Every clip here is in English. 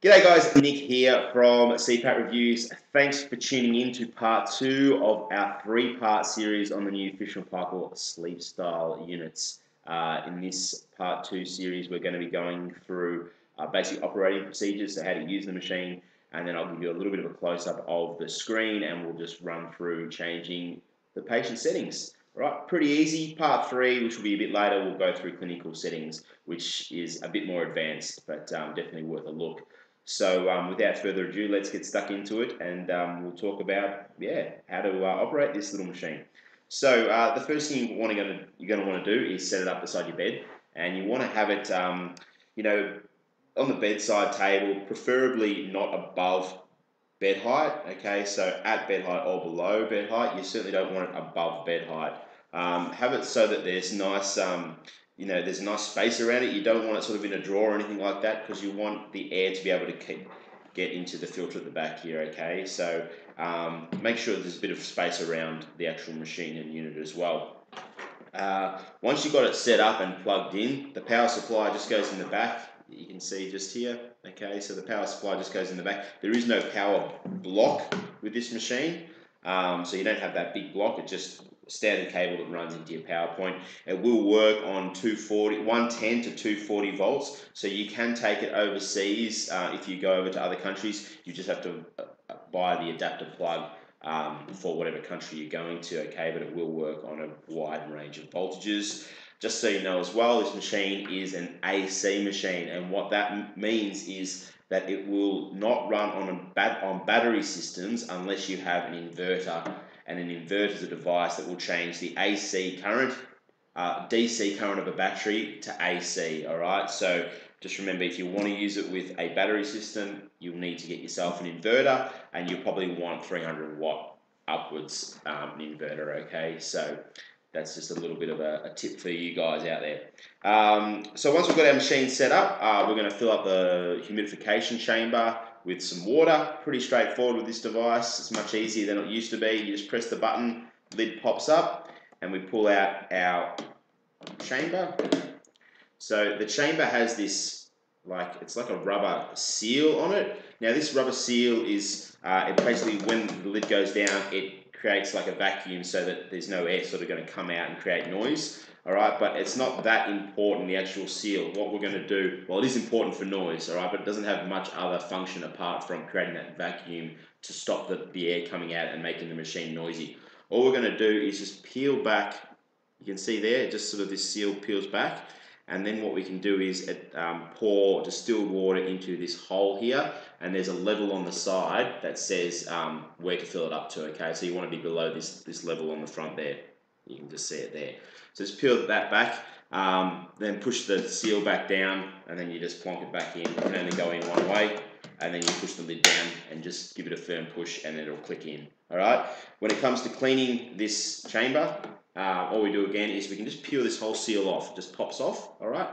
G'day guys, Nick here from CPAP Reviews. Thanks for tuning in to part 2 of our 3-part series on the new Fisher and Paykel SleepStyle units. In this part 2 series, we're going to be going through basic operating procedures, so how to use the machine, and then I'll give you a little bit of a close-up of the screen, and we'll just run through changing the patient settings. Right, pretty easy. Part 3, which will be a bit later, we'll go through clinical settings, which is a bit more advanced, but definitely worth a look. So without further ado, let's get stuck into it, and we'll talk about how to operate this little machine. So the first thing you're going to want to do is set it up beside your bed, and you want to have it, on the bedside table, preferably not above bed height. Okay, so at bed height or below bed height. You certainly don't want it above bed height. Have it so that there's nice. There's a nice space around it. You don't want it sort of in a drawer or anything like that, because you want the air to be able to get into the filter at the back here, okay? So make sure there's a bit of space around the actual machine and unit as well. Once you've got it set up and plugged in, the power supply just goes in the back. You can see just here, okay? So the power supply just goes in the back. There is no power block with this machine, so you don't have that big block. It's just standard cable that runs into your power point. It will work on 110 to 240 volts, so you can take it overseas. If you go over to other countries, you just have to buy the adapter plug for whatever country you're going to, okay? But it will work on a wide range of voltages. Just so you know as well, this machine is an AC machine, and what that means is that it will not run on battery systems unless you have an inverter. And an inverter is a device that will change the AC current, DC current of a battery to AC, all right? So just remember, if you want to use it with a battery system, you'll need to get yourself an inverter, and you'll probably want 300 watt upwards inverter, okay? So that's just a little bit of a tip for you guys out there. So once we've got our machine set up, we're going to fill up the humidification chamber with some water. Pretty straightforward with this device. It's much easier than it used to be. You just press the button, lid pops up, and we pull out our chamber. So the chamber has this, it's like a rubber seal on it. Now this rubber seal is, it basically, when the lid goes down, it creates like a vacuum so that there's no air sort of going to come out and create noise. Alright, but it's not that important, the actual seal. What we're going to do, well, it is important for noise, alright, but it doesn't have much other function apart from creating that vacuum to stop the air coming out and making the machine noisy. All we're going to do is just peel back. You can see there, just sort of this seal peels back, and then what we can do is pour distilled water into this hole here, and there's a level on the side that says where to fill it up to, okay? So you want to be below this level on the front there. You can just see it there. So just peel that back, then push the seal back down, and then you just plonk it back in. It can only go in one way, and then you push the lid down and just give it a firm push, and it'll click in. All right. When it comes to cleaning this chamber, all we do again is we can just peel this whole seal off. It just pops off. All right.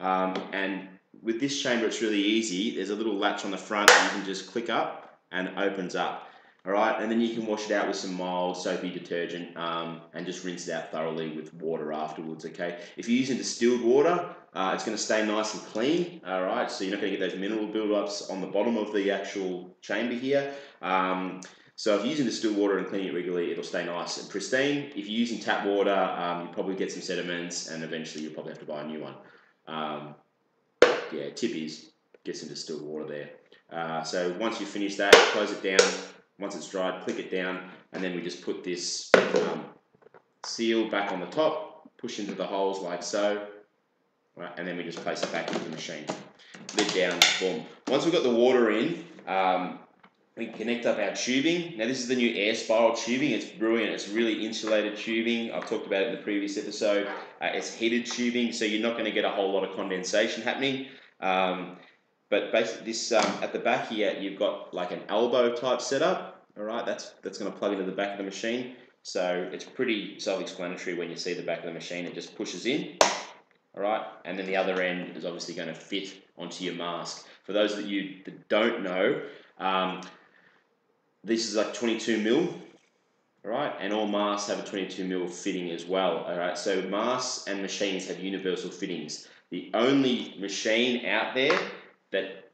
And with this chamber, it's really easy. There's a little latch on the front that you can just click up, and it opens up. Alright, and then you can wash it out with some mild soapy detergent and just rinse it out thoroughly with water afterwards, okay? If you're using distilled water, it's going to stay nice and clean, alright? So you're not going to get those mineral buildups on the bottom of the actual chamber here. So if you're using distilled water and cleaning it regularly, it'll stay nice and pristine. If you're using tap water, you probably get some sediments, and eventually you'll probably have to buy a new one. Tip is get some distilled water there. So once you finish that, close it down. Once it's dried, click it down, and then we just put this seal back on the top, push into the holes like so, right, and then we just place it back into the machine. Lid down, boom. Once we've got the water in, we connect up our tubing. Now this is the new air spiral tubing. It's brilliant. It's really insulated tubing. I've talked about it in the previous episode. It's heated tubing, so you're not going to get a whole lot of condensation happening. But basically, this at the back here, you've got like an elbow type setup. All right, that's going to plug into the back of the machine. So it's pretty self-explanatory when you see the back of the machine. It just pushes in. All right, and then the other end is obviously going to fit onto your mask. For those that don't know, this is like 22 mil. All right, and all masks have a 22 mil fitting as well. All right, so masks and machines have universal fittings. The only machine out there that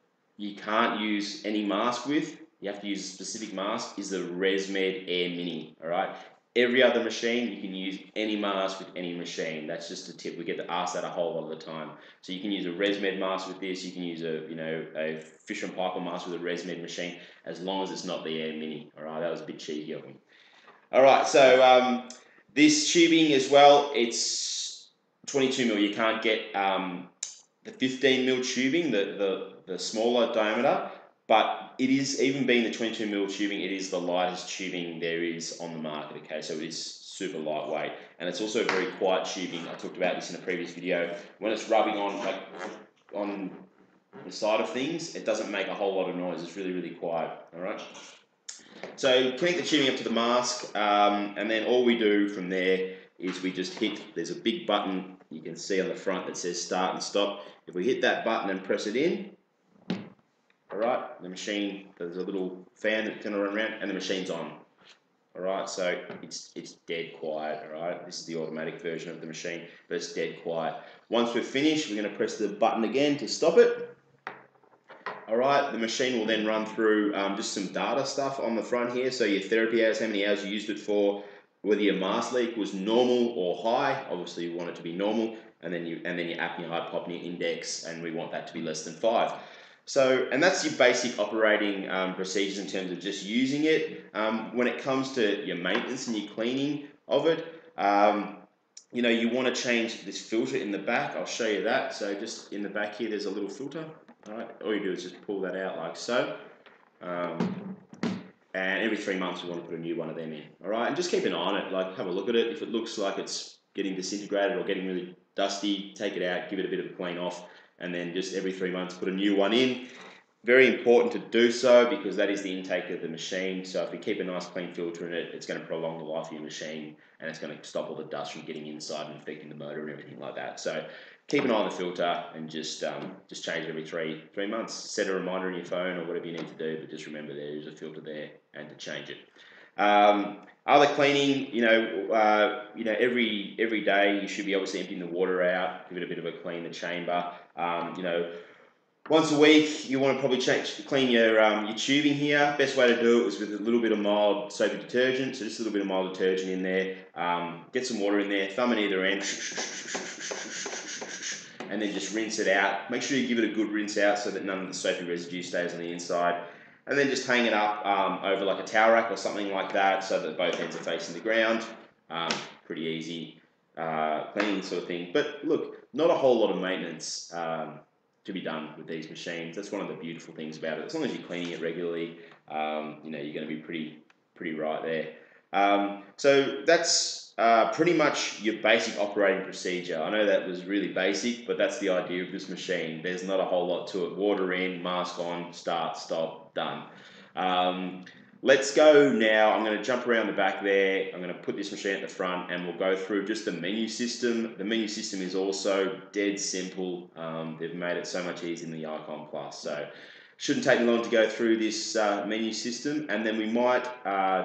you can't use any mask with, you have to use a specific mask, is the ResMed Air Mini, all right? Every other machine, you can use any mask with any machine. That's just a tip. We get asked that a whole lot of the time. So you can use a ResMed mask with this. You can use a Fisher and Paykel mask with a ResMed machine, as long as it's not the Air Mini. All right, that was a bit cheeky of me. All right, so this tubing as well, it's 22 mil. You can't get the 15 mil tubing, the smaller diameter. But it is, even being the 22 mil tubing, it is the lightest tubing there is on the market, okay? So it is super lightweight, and it's also very quiet tubing. I talked about this in a previous video. When it's rubbing on the side of things, it doesn't make a whole lot of noise. It's really, really quiet, all right? So connect the tubing up to the mask, and then all we do from there is we just hit, there's a big button you can see on the front that says start and stop. If we hit that button and press it in, alright, the machine, there's a little fan that's going to run around and the machine's on. Alright, so it's dead quiet, alright? This is the automatic version of the machine, but it's dead quiet. Once we're finished, we're going to press the button again to stop it. Alright, the machine will then run through just some data stuff on the front here. So your therapy hours, how many hours you used it for, whether your mask leak was normal or high. Obviously you want it to be normal, and then your apnea hypopnea index, and we want that to be less than 5. So, and that's your basic operating procedures in terms of just using it. When it comes to your maintenance and your cleaning of it, you know, you want to change this filter in the back. I'll show you that. So just in the back here, there's a little filter. All right, all you do is just pull that out like so. And every 3 months, we want to put a new one of them in. All right, and just keep an eye on it. Like, have a look at it. If it looks like it's getting disintegrated or getting really dusty, take it out, give it a bit of a clean off, and then just every 3 months put a new one in. Very important to do so, because that is the intake of the machine. So if we keep a nice clean filter in it, it's going to prolong the life of your machine, and it's going to stop all the dust from getting inside and affecting the motor and everything like that. So keep an eye on the filter and just change it every three months. Set a reminder on your phone or whatever you need to do, but just remember there is a filter there and to change it. Other cleaning, every day you should be obviously emptying the water out, give it a bit of a clean the chamber. Once a week, you want to probably clean your tubing here. Best way to do it is with a little bit of mild soapy detergent. So just a little bit of mild detergent in there. Get some water in there, thumb in either end, and then just rinse it out. Make sure you give it a good rinse out so that none of the soapy residue stays on the inside. And then just hang it up over like a towel rack or something like that, so that both ends are facing the ground. Pretty easy cleaning sort of thing. But look, not a whole lot of maintenance to be done with these machines. That's one of the beautiful things about it. As long as you're cleaning it regularly, you're going to be pretty right there. So that's pretty much your basic operating procedure. I know that was really basic, but that's the idea of this machine. There's not a whole lot to it. Water in, mask on, start, stop, done. Let's go now. I'm going to jump around the back there. I'm going to put this machine at the front, and we'll go through just the menu system. The menu system is also dead simple. They've made it so much easier in the Icon Plus. So shouldn't take me long to go through this menu system, and then we might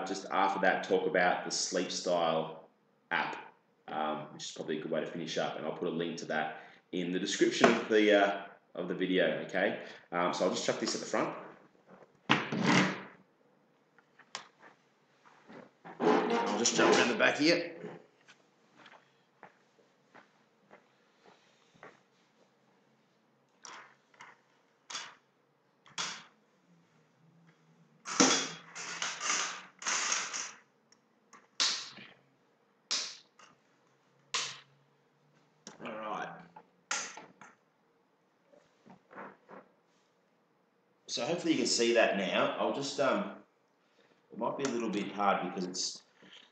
just after that talk about the SleepStyle app, which is probably a good way to finish up, and I'll put a link to that in the description of the video. Okay, so I'll just chuck this at the front. I'll just jump around the back here. All right. So hopefully you can see that now. I'll just it might be a little bit hard because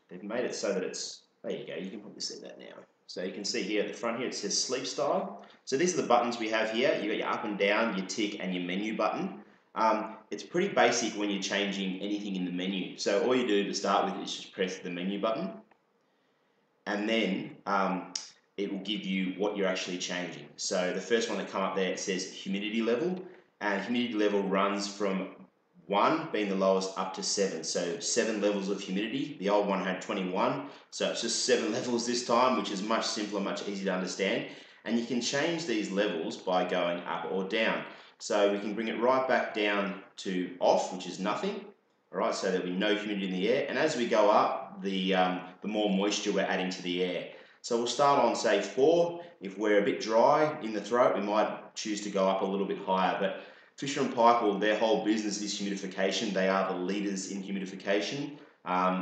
they've made it so that it's, there you go, you can probably see that now. So you can see here at the front here it says SleepStyle. So these are the buttons we have here. You've got your up and down, your tick, and your menu button. It's pretty basic when you're changing anything in the menu. So all you do to start with is just press the menu button, and then it will give you what you're actually changing. So the first one that come up there, it says humidity level, and humidity level runs from 1 being the lowest up to 7. So 7 levels of humidity. The old one had 21, so it's just 7 levels this time, which is much simpler, much easier to understand. And you can change these levels by going up or down. So we can bring it right back down to off, which is nothing. All right, so there'll be no humidity in the air. And as we go up, the more moisture we're adding to the air. So we'll start on, say, 4. If we're a bit dry in the throat, we might choose to go up a little bit higher. But Fisher and Paykel, their whole business is humidification. They are the leaders in humidification.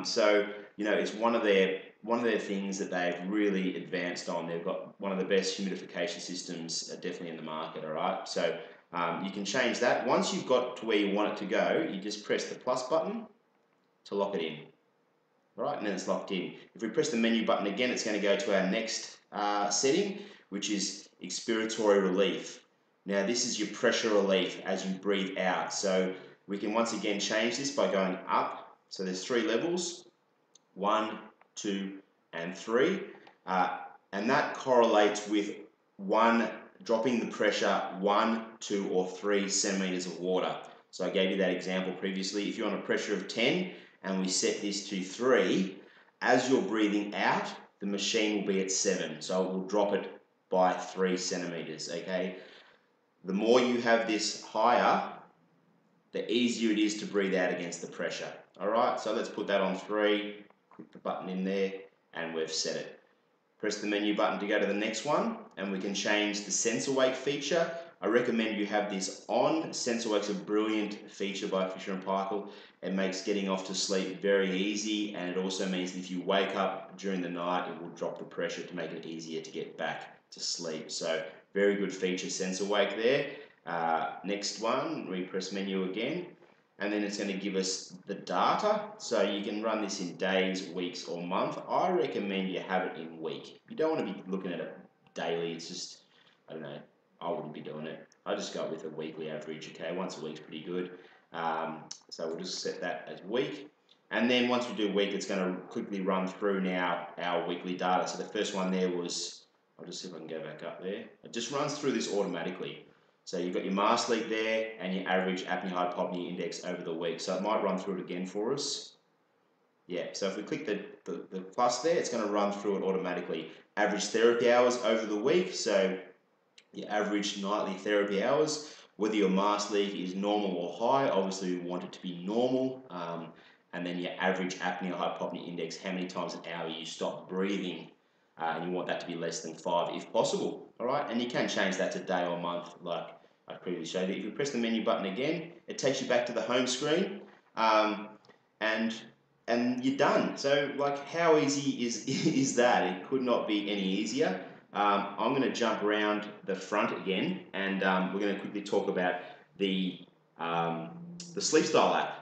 So you know, it's one of their things that they've really advanced on. They've got one of the best humidification systems definitely in the market. All right, so you can change that. Once you've got to where you want it to go, you just press the plus button to lock it in. All right, and then it's locked in. If we press the menu button again, it's going to go to our next setting, which is expiratory relief. Now this is your pressure relief as you breathe out. So we can once again change this by going up. So there's 3 levels, 1, 2, and 3. And that correlates with dropping the pressure 1, 2, or 3 centimeters of water. So I gave you that example previously. If you're on a pressure of 10 and we set this to 3, as you're breathing out, the machine will be at 7. So it will drop it by 3 centimeters, okay? The more you have this higher, the easier it is to breathe out against the pressure. All right, so let's put that on 3, click the button in there, and we've set it. Press the menu button to go to the next one, and we can change the sensor wake feature. I recommend you have this on. Sensor wake's a brilliant feature by Fisher and Paykel. It makes getting off to sleep very easy, and it also means that if you wake up during the night, it will drop the pressure to make it easier to get back to sleep. So very good feature, sensor wake there. Next one, we press menu again, and then it's going to give us the data. So you can run this in days, weeks, or month. I recommend you have it in week. You don't want to be looking at it daily. It's just, I don't know, I wouldn't be doing it. I just go with a weekly average, okay? Once a week's pretty good. So we'll just set that as week. And then once we do week, it's going to quickly run through now our weekly data. So the first one there was, I'll just see if I can go back up there. It just runs through this automatically. So you've got your mask leak there and your average apnea-hypopnea index over the week. So it might run through it again for us. Yeah, so if we click the plus there, it's going to run through it automatically. Average therapy hours over the week. So your average nightly therapy hours, whether your mask leak is normal or high, obviously we want it to be normal. And then your average apnea-hypopnea index, how many times an hour you stop breathing. And you want that to be less than 5 if possible. All right, and you can change that to day or month like I previously showed you. If you press the menu button again, it takes you back to the home screen, and you're done. So like, how easy is that? It could not be any easier. I'm going to jump around the front again, and we're going to quickly talk about the SleepStyle app.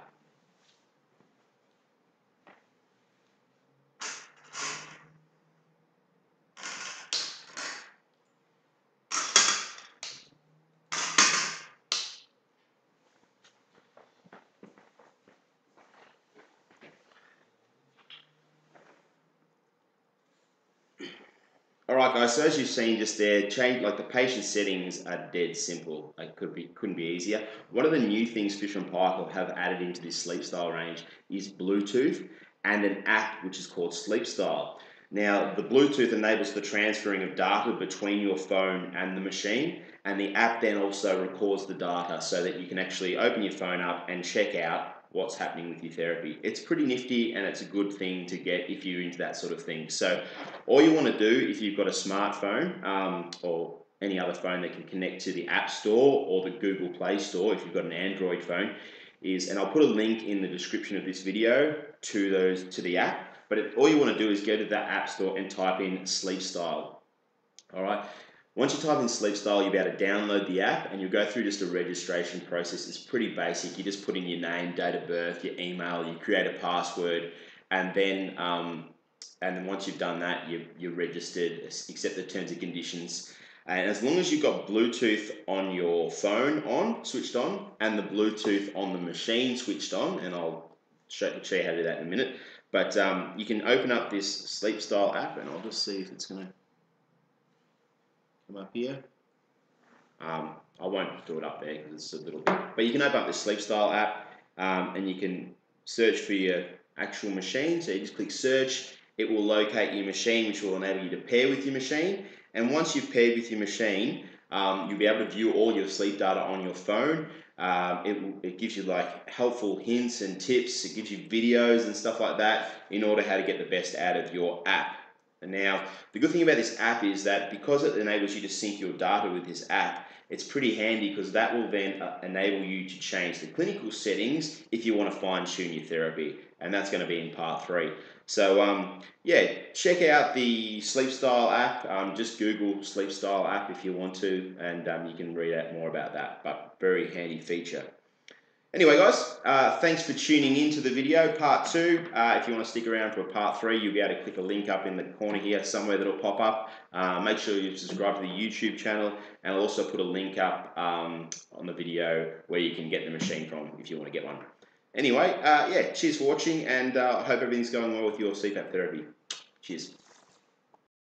Alright guys, so as you've seen just there, like the patient settings are dead simple. Like couldn't be easier. One of the new things Fisher and Paykel have added into this SleepStyle range is Bluetooth and an app which is called SleepStyle. Now the Bluetooth enables the transferring of data between your phone and the machine, and the app then also records the data so that you can actually open your phone up and check out what's happening with your therapy. It's pretty nifty, and it's a good thing to get if you're into that sort of thing. So all you want to do if you've got a smartphone or any other phone that can connect to the App Store or the Google Play Store if you've got an Android phone is, and I'll put a link in the description of this video to the app, but all you want to do is go to that App Store and type in SleepStyle. All right. Once you type in SleepStyle, you'll be able to download the app, and you'll go through just a registration process. It's pretty basic. You just put in your name, date of birth, your email, you create a password, and then once you've done that, you're registered, accept the terms and conditions. And as long as you've got Bluetooth on your phone switched on, and the Bluetooth on the machine switched on, and I'll show you how to do that in a minute. But you can open up this SleepStyle app, and I'll just see if it's going to come up here. I won't do it up there because it's a little bit, but you can open up the SleepStyle app, and you can search for your actual machine. So you just click search, it will locate your machine, which will enable you to pair with your machine. And once you've paired with your machine, You'll be able to view all your sleep data on your phone. It gives you like helpful hints and tips. It gives you videos and stuff like that in order how to get the best out of your app. And now, the good thing about this app is that because it enables you to sync your data with this app, it's pretty handy because that will then enable you to change the clinical settings if you want to fine tune your therapy. And that's going to be in part 3. So yeah, check out the SleepStyle app. Just Google SleepStyle app if you want to, and you can read out more about that, but very handy feature. Anyway, guys, thanks for tuning into the video, part 2. If you want to stick around for part 3, you'll be able to click a link up in the corner here somewhere that'll pop up. Make sure you subscribe to the YouTube channel, and I'll also put a link up on the video where you can get the machine from if you want to get one. Anyway, yeah, cheers for watching, and I hope everything's going well with your CPAP therapy. Cheers.